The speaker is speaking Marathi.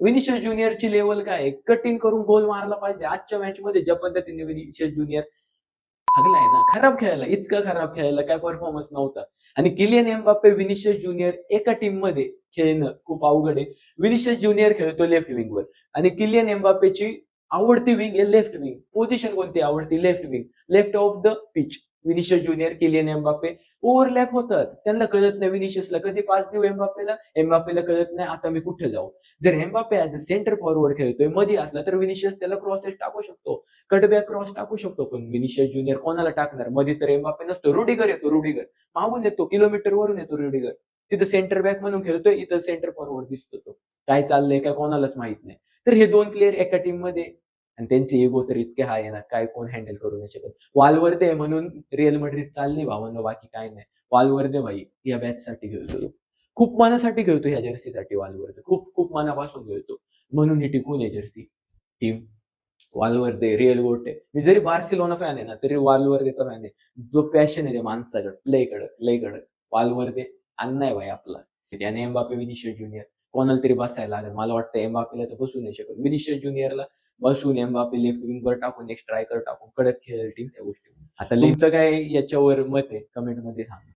विनिशियस ज्युनियरची लेवल काय आहे, कटिंग करून गोल मारला पाहिजे. आजच्या मॅच मध्ये ज्या पद्धतीने विनिशियस ज्युनियर हगलाय ना, खराब खेळायला, इतकं खराब खेळायला, काय परफॉर्मन्स नव्हता. आणि किलियन एम्बाप्पे विनिशियस ज्युनियर एका टीम मध्ये खेळणं खूप अवघड आहे. विनिशियस ज्युनियर खेळतो लेफ्ट विंगवर आणि किलियन एम्बाप्पेची आवडती विंग आहे लेफ्ट विंग. पोझिशन कोणती आवडती? Left wing, left of the pitch. Vinicius Junior, Kylian Mbappe overlap होतात. त्यांना कळत नाही विनिशियसला कधी पास देऊ एम्बाप्पेला, एम्बाप्पेला कळत नाही आता मी कुठे जाऊ. जर Mbappe as a centre forward खेळतोय मध्ये असला तर विनिशियस त्याला क्रॉसेस टाकू शकतो, कटबॅक क्रॉस टाकू शकतो. पण विनिशियस ज्युनियर कोणाला टाकणार? मध्ये तर एम्बाप्पे नसतो, रुडिगर येतो, रुडिगर मागून येतो, किलोमीटर वरून येतो रुडिगर. तिथं सेंटर बॅक म्हणून खेळतोय, इथं सेंटर फॉरवर्ड दिसतो तो. काय चाललंय काय कोणालाच माहित नाही. तर हे दोन प्लेअर एका टीम मध्ये आणि त्यांचे इगो तर इतके हाय आहे ना, काय कोण हँडल करू नाही शकत. वालवर्दे आहे म्हणून रिअल मॅड्रिड चालली भावांनो, बाकी काय नाही. वालवर्दे भाई या बॅच साठी खेळतो, खूप मनासाठी खेळतो, ह्या जर्सीसाठी वालवर्दे खूप खूप मनापासून खेळतो. म्हणून ही टिकून आहे जर्सी टीम. वालवर्दे रिअल गोट आहे. मी जरी बार्सिलोना फॅन आहे ना तरी वालवर्देचा फॅन आहे. जो पॅशन आहे त्या माणसाकडे, लय कडक लय कडक. वालवर्दे अण्णा आहे भाई आपला. त्याने एम्बापे, विनिशियस ज्युनियर कोणाला तरी बसायला लागेल. मला वाटतं एम्बापेला तर बसू नाही शकत, विनिशियस ज्युनियरला बसून एम्बापे लेफ्ट विंगवर टाकून एक स्ट्रायकर टाकून कडक खेळतील त्या गोष्टी. आता तुमचं काय याच्यावर मत आहे कमेंट मध्ये सांगा.